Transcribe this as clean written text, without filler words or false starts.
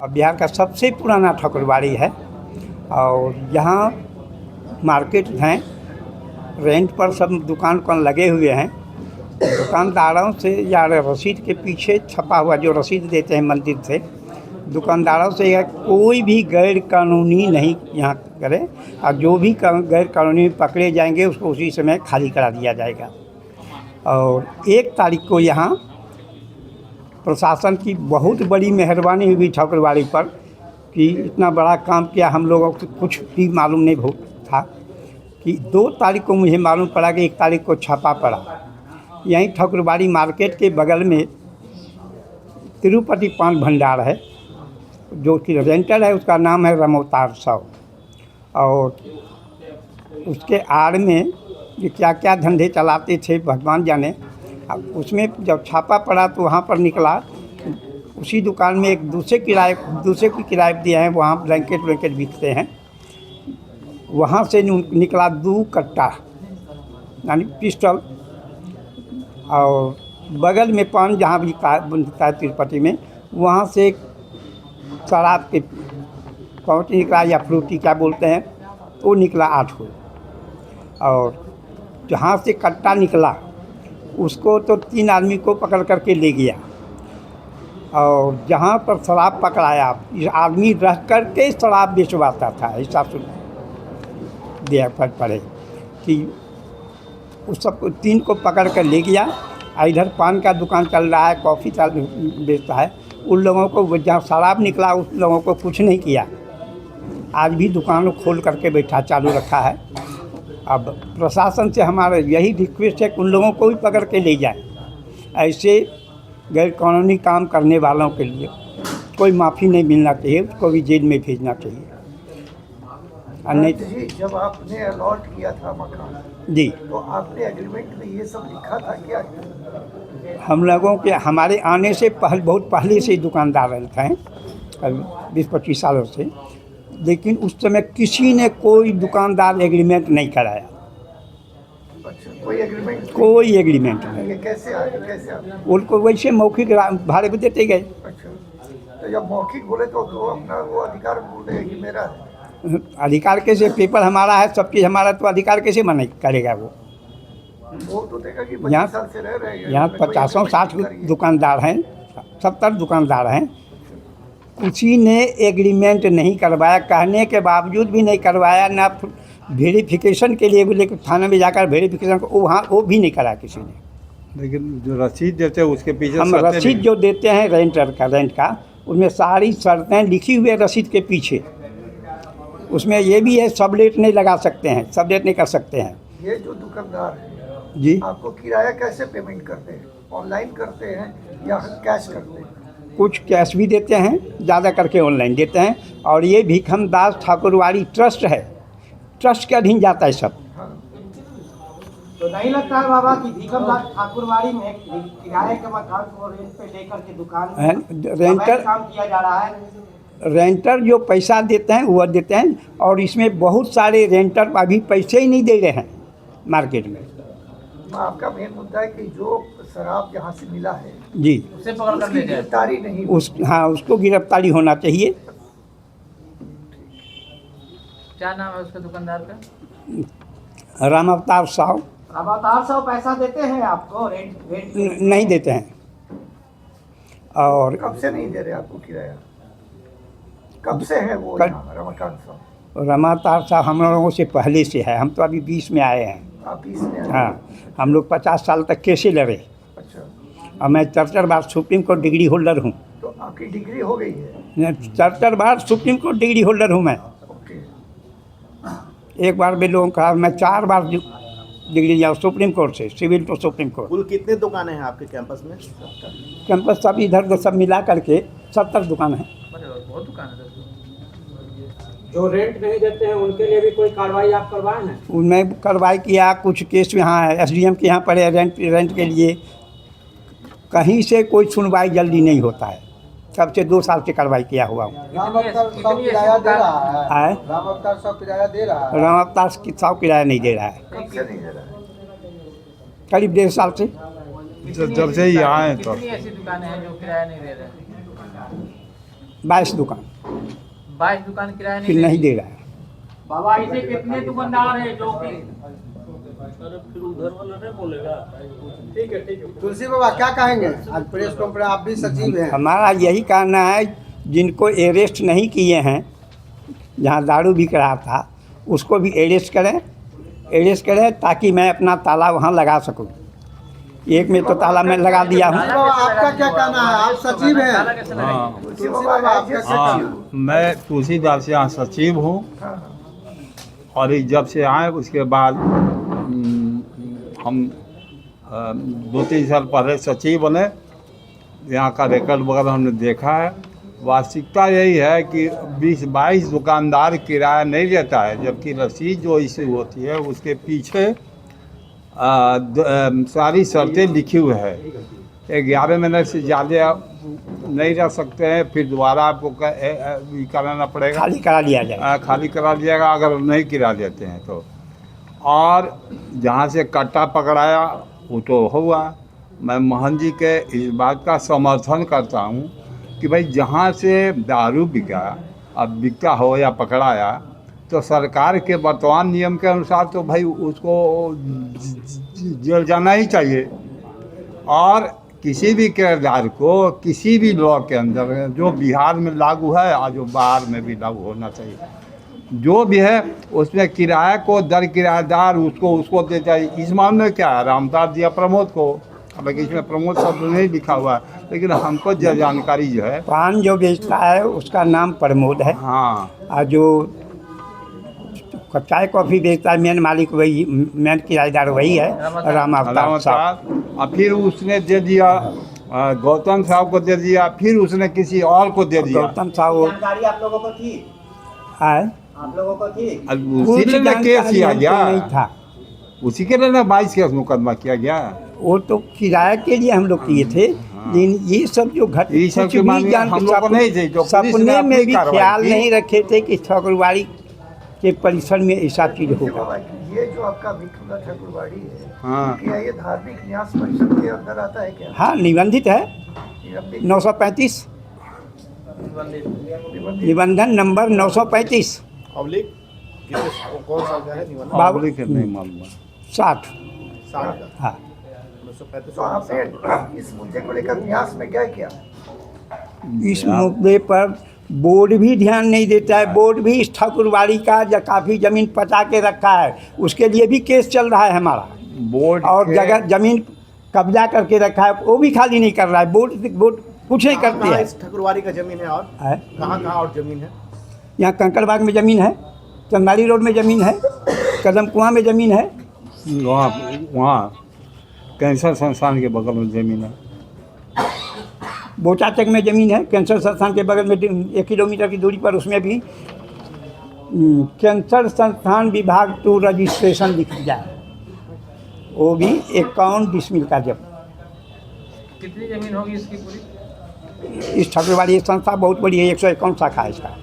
और बिहार का सबसे पुराना ठाकुरबाड़ी है। और यहाँ मार्केट हैं, रेंट पर सब दुकान लगे हुए हैं। दुकानदारों से या रसीद के पीछे छपा हुआ जो रसीद देते हैं मंदिर से, दुकानदारों से या कोई भी गैर कानूनी नहीं यहाँ करे। और जो भी गैर कानूनी पकड़े जाएंगे उसको उसी समय खाली करा दिया जाएगा। और 1 तारीख को यहाँ प्रशासन की बहुत बड़ी मेहरबानी हुई ठाकुरबाड़ी पर कि इतना बड़ा काम किया। हम लोगों को कुछ भी मालूम नहीं था कि 2 तारीख को मुझे मालूम पड़ा कि 1 तारीख को छापा पड़ा। यहीं ठाकुरबाड़ी मार्केट के बगल में तिरुपति पान भंडार है, जो कि रेंटर है, उसका नाम है रामावतार साहू। और उसके आड़ में ये क्या क्या धंधे चलाते थे भगवान जाने। अब उसमें जब छापा पड़ा तो वहाँ पर निकला, उसी दुकान में एक दूसरे को किराए दिया है, वहाँ ब्लैंकेट बिकते हैं। वहाँ से निकला 2 कट्टा यानी पिस्टल। और बगल में पान जहाँ भी बनता है तिरुपति में, वहाँ से शराब के पाउच निकला या फ्रूटी क्या बोलते हैं, वो निकला 8 को। और जहाँ से कट्टा निकला उसको तो 3 आदमी को पकड़ करके ले गया। और जहाँ पर शराब पकड़ाया, इस आदमी रह करके शराब बेचवाता था, ऐसा दिया पड़े कि उस सबको 3 को पकड़ कर ले गया। इधर पान का दुकान चल रहा है, कॉफ़ी बेचता है, उन लोगों को जहाँ शराब निकला उस लोगों को कुछ नहीं किया। आज भी दुकान खोल करके बैठा चालू रखा है। अब प्रशासन से हमारा यही रिक्वेस्ट है कि उन लोगों को भी पकड़ के ले जाए। ऐसे गैर कानूनी काम करने वालों के लिए कोई माफ़ी नहीं मिलना चाहिए, उसको भी जेल में भेजना चाहिए। जी, जब आपने अलॉट किया था मकान जी, तो आपने एग्रीमेंट में ये सब लिखा था क्या? हम लोगों के हमारे आने से बहुत पहले से दुकानदार रहते हैं, कभी 20-25 सालों से। लेकिन उस समय किसी ने कोई दुकानदार एग्रीमेंट नहीं कराया। अच्छा, कोई एग्रीमेंट नहीं। ये कैसे आ? उनको वैसे मौखिक भाड़े पे देते गए। अच्छा, तो जब मौखिक बोले तो अपना वो अधिकार बोले कि मेरा है। अधिकार कैसे? पेपर हमारा है, सब चीज़ हमारा, तो अधिकार कैसे मना करेगा वो तो देखा कि 25 साल से रह रहे हैं यहाँ 50-60 दुकानदार हैं, 70 दुकानदार हैं। किसी ने एग्रीमेंट नहीं करवाया, कहने के बावजूद भी नहीं करवाया। ना वेरिफिकेशन के लिए बोले कि थाने में जाकर वेरिफिकेशन को वहाँ वो भी नहीं करा किसी ने। लेकिन जो रसीद देते हैं उसके पीछे हम रसीद जो देते हैं रेंट का, उसमें सारी शर्तें लिखी हुई है रसीद के पीछे। उसमें ये भी है सबलेट नहीं लगा सकते हैं, सबलेट नहीं कर सकते हैं। ये जो दुकानदार है जी, आपको किराया कैसे पेमेंट करते हैं? ऑनलाइन करते हैं या कैश करते हैं? कुछ कैश भी देते हैं, ज़्यादा करके ऑनलाइन देते हैं। और ये भीखमदास ठाकुरबाड़ी ट्रस्ट है, ट्रस्ट के अधीन जाता है सब। हाँ। तो नहीं लगता है बाबा कि भीखमदास ठाकुरबाड़ी में किराए के मकान को रेंट पे लेकर के दुकान में रेंटर काम किया जा रहा है? रेंटर जो पैसा देते हैं वो देते हैं। और इसमें बहुत सारे रेंटर अभी पैसे ही नहीं दे रहे हैं मार्केट में। आपका मेन मुद्दा है कि जो शराब जहाँ से मिला है जी, उसे पकड़ कर ले जाए। गिरफ्तारी नहीं उसको गिरफ्तारी होना चाहिए। क्या नाम है उसके दुकानदार का? रामावतार साहू। रामावतार साहब पैसा देते हैं आपको रेंट? नहीं देते हैं। और कब से नहीं दे रहे आपको किराया? कब से है वो रमाकांत साहब? रामावतार साहब हम लोगों से पहले से है। हम तो अभी 20 में आए हैं। आप 20 में आए? हाँ, हम लोग 50 साल तक कैसे लड़े। अच्छा, और मैं 4 बार सुप्रीम कोर्ट डिग्री होल्डर हूँ। तो आपकी डिग्री हो गई है? 4 बार सुप्रीम कोर्ट डिग्री होल्डर हूँ मैं। ओके। एक बार भी लोगों का मैं 4 बार डिग्री लिया सुप्रीम कोर्ट से, सिविल टू सुप्रीम कोर्ट। कुल कितने दुकानें हैं आपके कैंपस में? कैंपस सब इधर सब मिला करके 70 दुकान है। बहुत दुकान है। जो रेंट नहीं देते हैं उनके लिए भी कोई कार्रवाई आप करवाएं ना? उनमें कार्रवाई किया, कुछ केस यहाँ है SDM के यहाँ पड़े रेंट के लिए। कहीं से कोई सुनवाई जल्दी नहीं होता है। कब से 2 साल से कार्रवाई किया हुआ हूँ। रामावतार साहब किराया दे रहा है? रामावतार साहब किराया दे रहा है? रामावतार साहब किराया नहीं दे रहा है, कब से नहीं दे रहा है? करीब 1.5 साल से। जब से ही आए तो कितनी ऐसी दुकानें हैं जो किराया नहीं दे रहे हैं? 22 दुकान 22 दुकान किराया फिर नहीं दे रहा है। बाबा ऐसे कितने दुकानदार हैं जो कि तुलसी बाबा क्या कहेंगे? आज प्रेस कॉन्फ्रेंस, आप भी सचिव हैं। हमारा यही कहना है, जिनको अरेस्ट नहीं किए हैं, जहाँ दारू बिक रहा था उसको भी अरेस्ट करें ताकि मैं अपना ताला वहाँ लगा सकूँ। एक में तो ताला मैं लगा दिया हूँ। बाबा आपका क्या कहना है? आप सचिव हैं। हाँ तुलसी बाबा आपका क्या हाँ, सचिव? मैं तुलसीदास यहाँ सचिव हूँ और ये जब से आए उसके बाद हम 2-3 साल पहले सचिव बने। यहाँ का रिकॉर्ड वगैरह हमने देखा है। वास्तविकता यही है कि 20-22 दुकानदार किराया नहीं देता है, जबकि रसीद जो इशू होती है उसके पीछे सारी शर्तें लिखी हुई है। 11 महीने से ज़्यादा नहीं रह सकते हैं, फिर दोबारा आपको कराना पड़ेगा, खाली करा लिया जाए। खाली करा दिएगा अगर नहीं किरा देते हैं तो। और जहाँ से कट्टा पकड़ाया वो तो हुआ। मैं मोहन जी के इस बात का समर्थन करता हूँ कि भाई जहाँ से दारू बिका, अब बिकता हो या पकड़ाया, तो सरकार के वर्तमान नियम के अनुसार तो भाई उसको जेल जाना ही चाहिए। और किसी भी किरदार को किसी भी लॉ के अंदर, जो बिहार में लागू है और जो बाहर में भी लागू होना चाहिए, जो भी है उसमें किराए को दर किराएदार उसको दे जाए। इस मामले में क्या है, रामदास दिया प्रमोद को, हालांकि इसमें प्रमोद शब्द नहीं लिखा हुआ है, लेकिन हमको जो जानकारी जो है, पान जो बेचता है उसका नाम प्रमोद है। हाँ, और जो चाय कॉफ़ी बेचता है मेन मालिक वही, मेन किराएदार वही है, राम अवतार साहब। और फिर उसने दे दिया गौतम साहब को दे दिया, फिर उसने किसी और को दे दिया। गौतम साहब जानकारी आप लोगों को थी? है, आप लोगों को थी? उसी लिए ना केस किया गया, नहीं था। उसी के लिए ना 22 केस मुकदमा किया गया। वो तो किराए के लिए हम लोग किए थे, लेकिन ये सब जो ये सब के मामले हम लोग को नहीं थे, जो पुलिस ने सपने अपनी में भी कार्रवाई ख्याल की। नहीं रखे थे कि ठाकुरबाड़ी के परिसर में ऐसा चीज होगा। बाबा, ये जो आपका विक्रम ठाकुरबाड़ी है, हाँ। क्या ये धार्मिक न्यास परिषद के अंदर आता है क्या? हाँ, निबंधित है, निबंधित 935 निबंधन नंबर 935 पब्लिक कौन सा है निबंधन? बाबू पब्लिक है, नहीं मालूम है। 60। 60 का हाँ, 1935 तो आपने इस मुद्दे को लेकर न्यास में क्या किया? इस मुद्दे पर बोर्ड भी ध्यान नहीं देता है। बोर्ड भी इस ठाकुरबाड़ी का काफ़ी ज़मीन पचा के रखा है, उसके लिए भी केस चल रहा है हमारा। बोर्ड और के- जगह ज़मीन कब्जा करके रखा है, वो भी खाली नहीं कर रहा है। बोर्ड कुछ नहीं करती कहाँ है। इस ठाकुरबाड़ी का जमीन है? और है कहाँ और जमीन है? यहाँ कंकड़बाग में ज़मीन है, चंदारी रोड में ज़मीन है, कदम कुआं में ज़मीन है, वहाँ कैंसर संस्थान के बगल में ज़मीन है। बोचाचक में ज़मीन है, कैंसर संस्थान के बगल में 1 किलोमीटर की दूरी पर, उसमें भी कैंसर संस्थान विभाग टू रजिस्ट्रेशन लिख दिया है, वो भी 51 डिसमिल का। जब कितनी जमीन होगी इसकी पूरी? इस ठाकुरबाड़ी संस्था बहुत बड़ी है, 151 शाखा है इसका।